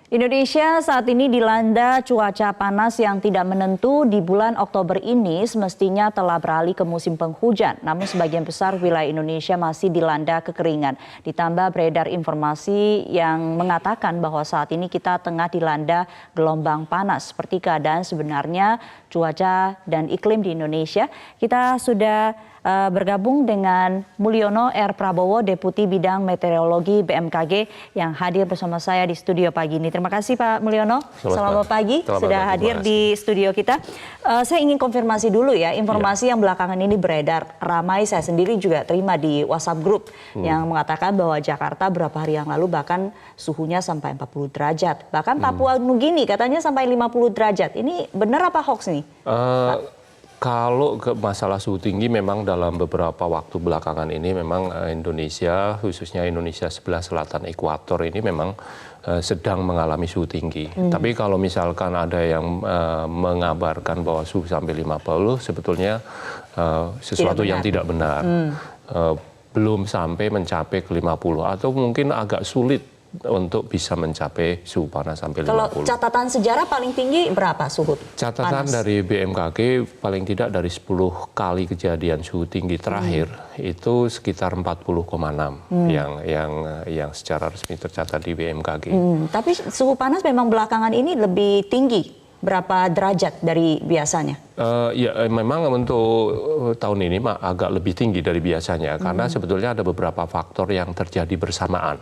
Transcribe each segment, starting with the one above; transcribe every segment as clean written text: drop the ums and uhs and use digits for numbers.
Indonesia saat ini dilanda cuaca panas yang tidak menentu. Di bulan Oktober ini semestinya telah beralih ke musim penghujan. Namun sebagian besar wilayah Indonesia masih dilanda kekeringan. Ditambah beredar informasi yang mengatakan bahwa saat ini kita tengah dilanda gelombang panas. Seperti keadaan sebenarnya cuaca dan iklim di Indonesia. Kita sudah bergabung dengan Mulyono R. Prabowo, Deputi Bidang Meteorologi BMKG yang hadir bersama saya di studio pagi ini. Terima kasih Pak Mulyono. Selamat pagi sudah hadir di studio kita. Saya ingin konfirmasi dulu ya, informasi yang belakangan ini beredar ramai, saya sendiri juga terima di WhatsApp Group yang mengatakan bahwa Jakarta beberapa hari yang lalu bahkan suhunya sampai 40 derajat. Bahkan Papua Nugini katanya sampai 50 derajat. Ini benar apa hoax nih? Kalau ke masalah suhu tinggi memang dalam beberapa waktu belakangan ini memang Indonesia, khususnya Indonesia sebelah selatan ekuator ini memang sedang mengalami suhu tinggi. Tapi kalau misalkan ada yang mengabarkan bahwa suhu sampai 50, sebetulnya sesuatu yang tidak benar. Belum sampai mencapai ke 50 atau mungkin agak sulit untuk bisa mencapai suhu panas sampai 50. Kalau catatan sejarah paling tinggi berapa suhu Catatan panas? Dari BMKG paling tidak dari 10 kali kejadian suhu tinggi terakhir itu sekitar 40,6 yang secara resmi tercatat di BMKG. Tapi suhu panas memang belakangan ini lebih tinggi. Berapa derajat dari biasanya? Ya memang untuk tahun ini agak lebih tinggi dari biasanya karena sebetulnya ada beberapa faktor yang terjadi bersamaan.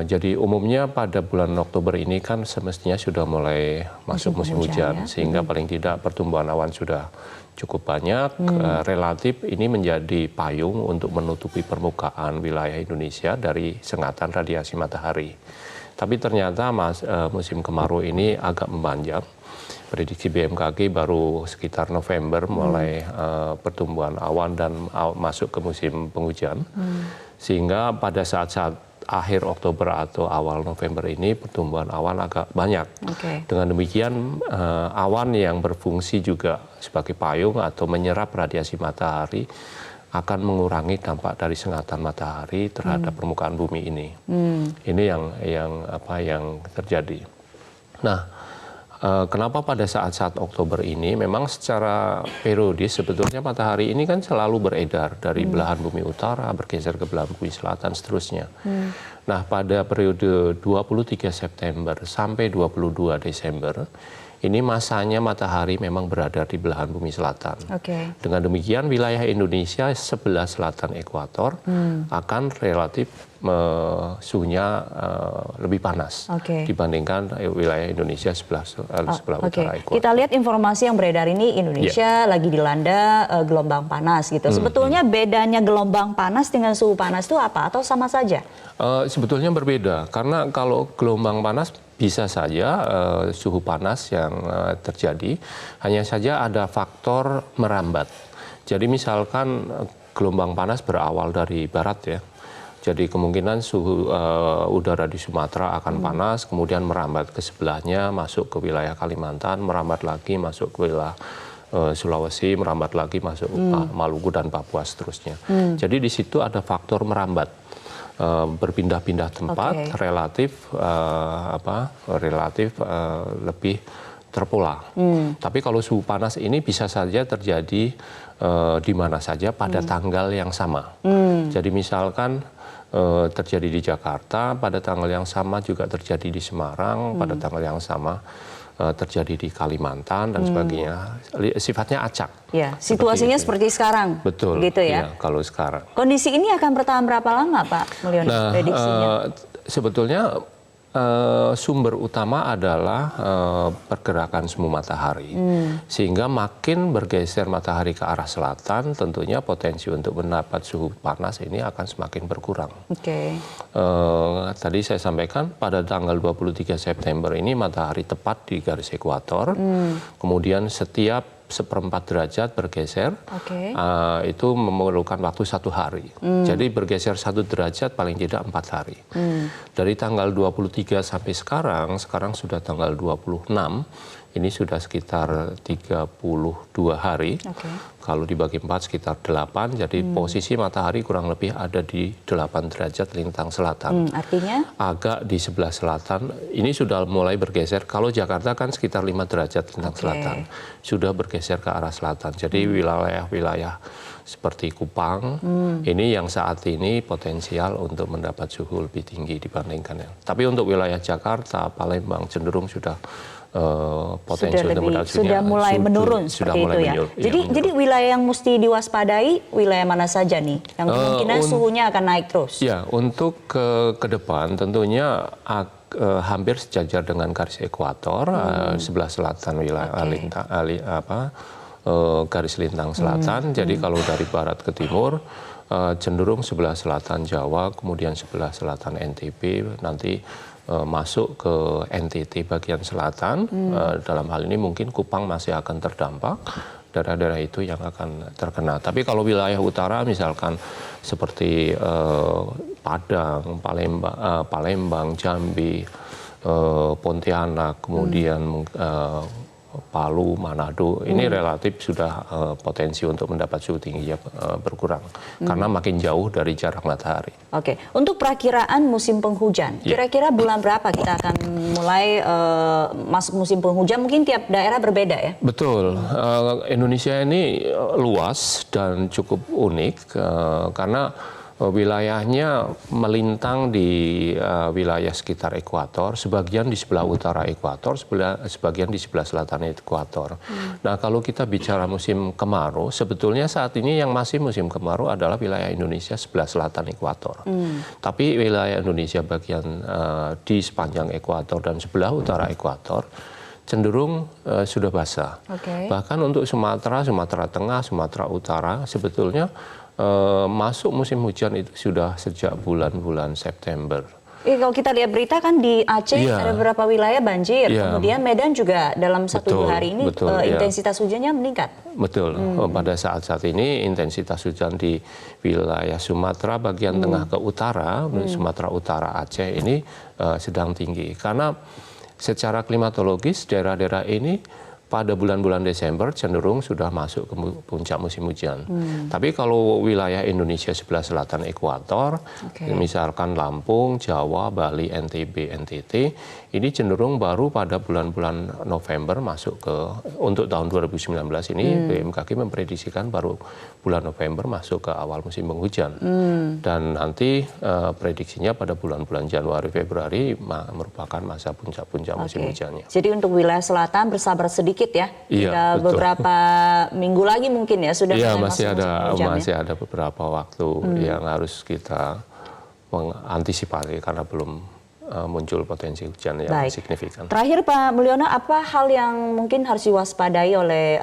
Jadi umumnya pada bulan Oktober ini kan semestinya sudah mulai masuk musim hujan ya? Sehingga paling tidak pertumbuhan awan sudah cukup banyak. Relatif ini menjadi payung untuk menutupi permukaan wilayah Indonesia dari sengatan radiasi matahari. Tapi ternyata musim kemarau ini agak memanjang. Prediksi BMKG baru sekitar November mulai pertumbuhan awan dan masuk ke musim penghujan. Sehingga pada saat-saat akhir Oktober atau awal November ini pertumbuhan awan agak banyak. Dengan demikian awan yang berfungsi juga sebagai payung atau menyerap radiasi matahari akan mengurangi dampak dari sengatan matahari terhadap permukaan bumi ini. Ini yang terjadi. Nah, kenapa pada saat-saat Oktober ini memang secara periodis sebetulnya matahari ini kan selalu beredar dari belahan bumi utara bergeser ke belahan bumi selatan seterusnya. Nah pada periode 23 September sampai 22 Desember ini masanya matahari memang berada di belahan bumi selatan. Dengan demikian wilayah Indonesia sebelah selatan ekuator akan relatif suhunya lebih panas dibandingkan wilayah Indonesia sebelah utara ekuator. Kita lihat informasi yang beredar ini Indonesia lagi dilanda gelombang panas gitu. Sebetulnya bedanya gelombang panas dengan suhu panas itu apa atau sama saja? Sebetulnya berbeda karena kalau gelombang panas bisa saja suhu panas yang terjadi, hanya saja ada faktor merambat. Jadi misalkan gelombang panas berawal dari barat ya, jadi kemungkinan suhu udara di Sumatera akan panas, kemudian merambat ke sebelahnya, masuk ke wilayah Kalimantan, merambat lagi masuk ke wilayah Sulawesi, merambat lagi masuk ke Maluku dan Papua seterusnya. Jadi di situ ada faktor merambat. Berpindah-pindah tempat relatif lebih terpola. Tapi kalau suhu panas ini bisa saja terjadi di mana saja pada tanggal yang sama. Jadi misalkan terjadi di Jakarta, pada tanggal yang sama juga terjadi di Semarang, pada tanggal yang sama terjadi di Kalimantan dan sebagainya. Sifatnya acak. Ya, situasinya seperti sekarang. Betul. Gitu ya. Ya, kalau sekarang. Kondisi ini akan bertahan berapa lama, Pak Mulyono? Nah, prediksinya? Sebetulnya sumber utama adalah pergerakan semu matahari. Sehingga makin bergeser matahari ke arah selatan, tentunya potensi untuk mendapat suhu panas ini akan semakin berkurang. Tadi saya sampaikan pada tanggal 23 September ini matahari tepat di garis ekuator. Kemudian setiap 1/4 derajat bergeser, itu memerlukan waktu 1 hari. Jadi bergeser 1 derajat paling tidak 4 hari. Dari tanggal 23 sampai sekarang sudah tanggal 26, ini sudah sekitar 32 hari. Kalau dibagi 4 sekitar 8, jadi posisi matahari kurang lebih ada di 8 derajat lintang selatan. Artinya? Agak di sebelah selatan, ini sudah mulai bergeser. Kalau Jakarta kan sekitar 5 derajat lintang selatan, sudah bergeser ke arah selatan. Jadi wilayah-wilayah seperti Kupang, ini yang saat ini potensial untuk mendapat suhu lebih tinggi dibandingkan yang. Tapi untuk wilayah Jakarta, Palembang cenderung sudah potensi untuk mendapat sudah mulai menurun seperti itu ya. Jadi wilayah yang mesti diwaspadai wilayah mana saja nih yang kemungkinan suhunya akan naik terus? Ya, untuk ke depan tentunya hampir sejajar dengan garis ekuator, sebelah selatan wilayah garis lintang selatan. Jadi kalau dari barat ke timur cenderung sebelah selatan Jawa, kemudian sebelah selatan NTB, nanti masuk ke NTT bagian selatan. Dalam hal ini mungkin Kupang masih akan terdampak, daerah-daerah itu yang akan terkena. Tapi kalau wilayah utara misalkan seperti Padang, Palembang, Jambi, Pontianak, kemudian Palu, Manado, ini relatif sudah potensi untuk mendapat suhu tinggi berkurang karena makin jauh dari jarak matahari. Oke, untuk perakiraan musim penghujan, kira-kira bulan berapa kita akan mulai masuk musim penghujan? Mungkin tiap daerah berbeda ya? Betul, Indonesia ini luas dan cukup unik karena wilayahnya melintang di wilayah sekitar ekuator, sebagian di sebelah utara ekuator, sebagian di sebelah selatan ekuator. Nah, kalau kita bicara musim kemarau, sebetulnya saat ini yang masih musim kemarau adalah wilayah Indonesia sebelah selatan ekuator. Tapi wilayah Indonesia bagian di sepanjang ekuator dan sebelah utara ekuator cenderung sudah basah. Bahkan untuk Sumatera, Sumatera Tengah, Sumatera Utara sebetulnya masuk musim hujan itu sudah sejak bulan-bulan September. Kalau kita lihat berita kan di Aceh ada beberapa wilayah banjir, kemudian Medan juga dalam 1-2 hari ini intensitas hujannya meningkat. Betul, pada saat-saat ini intensitas hujan di wilayah Sumatera bagian tengah ke utara, Sumatera Utara Aceh ini sedang tinggi. Karena secara klimatologis daerah-daerah ini pada bulan-bulan Desember cenderung sudah masuk ke puncak musim hujan. Tapi kalau wilayah Indonesia sebelah selatan ekuator, misalkan Lampung, Jawa, Bali, NTB, NTT, ini cenderung baru pada bulan-bulan November masuk ke, untuk tahun 2019 ini BMKG memprediksikan baru bulan November masuk ke awal musim penghujan. Dan nanti prediksinya pada bulan-bulan Januari, Februari merupakan masa puncak-puncak musim hujannya. Jadi untuk wilayah selatan bersabar sedikit ya, beberapa minggu lagi mungkin ya sudah masih ada beberapa waktu yang harus kita mengantisipasi karena belum muncul potensi hujan yang signifikan. Terakhir Pak Mulyono, apa hal yang mungkin harus diwaspadai oleh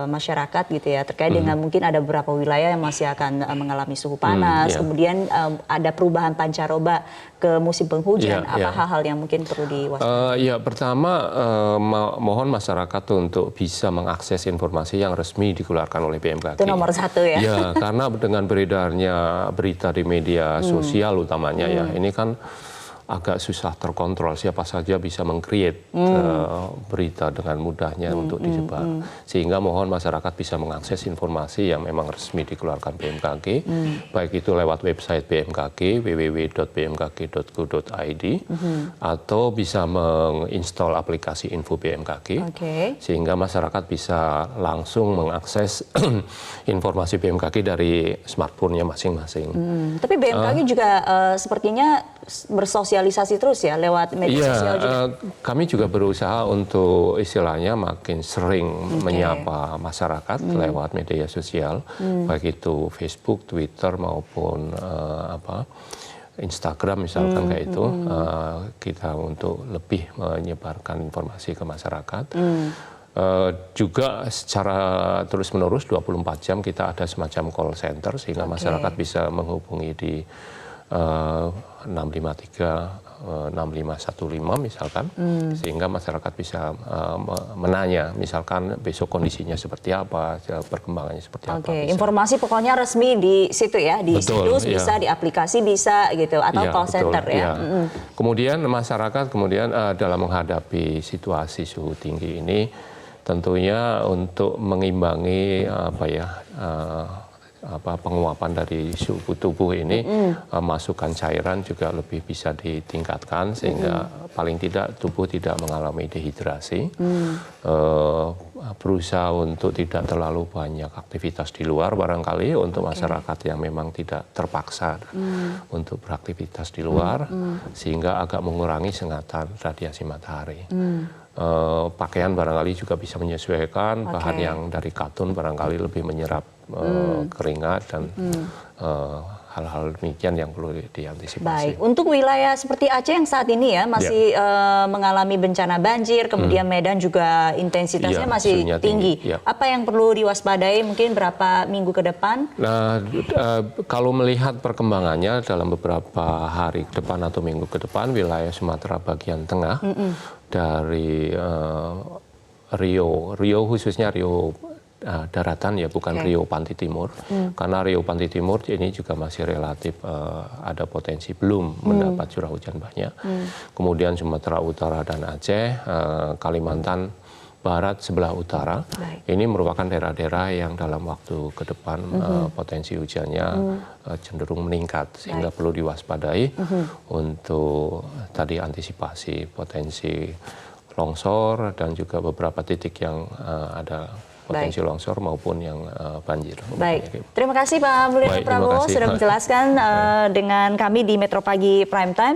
masyarakat gitu ya terkait dengan mungkin ada beberapa wilayah yang masih akan mengalami suhu panas, kemudian ada perubahan pancaroba ke musim penghujan, apa hal-hal yang mungkin perlu diwaspadai? Ya, pertama mohon masyarakat untuk bisa mengakses informasi yang resmi dikeluarkan oleh BMKG. Itu nomor 1 ya. Ya, karena dengan beredarnya berita di media sosial utamanya ya, ini kan agak susah terkontrol, siapa saja bisa meng-create berita dengan mudahnya untuk disebar. Sehingga mohon masyarakat bisa mengakses informasi yang memang resmi dikeluarkan BMKG, baik itu lewat website BMKG, www.bmkg.go.id, atau bisa menginstall aplikasi Info BMKG, sehingga masyarakat bisa langsung mengakses informasi BMKG dari smartphone-nya masing-masing. Tapi BMKG juga sepertinya bersosialisasi terus ya lewat media sosial juga. Kami juga berusaha untuk istilahnya makin sering menyapa masyarakat lewat media sosial, baik itu Facebook, Twitter maupun Instagram misalkan kayak itu, kita untuk lebih menyebarkan informasi ke masyarakat. Juga secara terus-menerus 24 jam kita ada semacam call center sehingga masyarakat bisa menghubungi di 653 6515 misalkan, sehingga masyarakat bisa menanya, misalkan besok kondisinya seperti apa, perkembangannya seperti apa. Oke, informasi pokoknya resmi di situ ya, di situs bisa, di aplikasi bisa gitu, atau call center ya. Kemudian masyarakat dalam menghadapi situasi suhu tinggi ini, tentunya untuk mengimbangi penguapan dari suhu tubuh ini, masukan cairan juga lebih bisa ditingkatkan sehingga paling tidak tubuh tidak mengalami dehidrasi. Berusaha untuk tidak terlalu banyak aktivitas di luar barangkali untuk masyarakat yang memang tidak terpaksa untuk beraktivitas di luar, sehingga agak mengurangi sengatan radiasi matahari. Pakaian barangkali juga bisa menyesuaikan, bahan yang dari katun barangkali lebih menyerap keringat dan hal-hal demikian yang perlu diantisipasi. Baik, untuk wilayah seperti Aceh yang saat ini ya masih mengalami bencana banjir, kemudian Medan juga intensitasnya masih tinggi. Apa yang perlu diwaspadai mungkin berapa minggu ke depan? Nah, kalau melihat perkembangannya dalam beberapa hari ke depan atau minggu ke depan, wilayah Sumatera bagian tengah dari Riau khususnya Riau daratan ya, bukan Riau Pantai Timur, karena Riau Pantai Timur ini juga masih relatif ada potensi belum mendapat curah hujan banyak. Kemudian Sumatera Utara dan Aceh, Kalimantan Barat sebelah utara, ini merupakan daerah-daerah yang dalam waktu ke depan potensi hujannya cenderung meningkat, sehingga perlu diwaspadai untuk tadi antisipasi potensi longsor dan juga beberapa titik yang ada potensi longsor maupun yang banjir. Baik, terima kasih Pak Mulyono Prabowo sudah menjelaskan dengan kami di Metro Pagi Prime Time.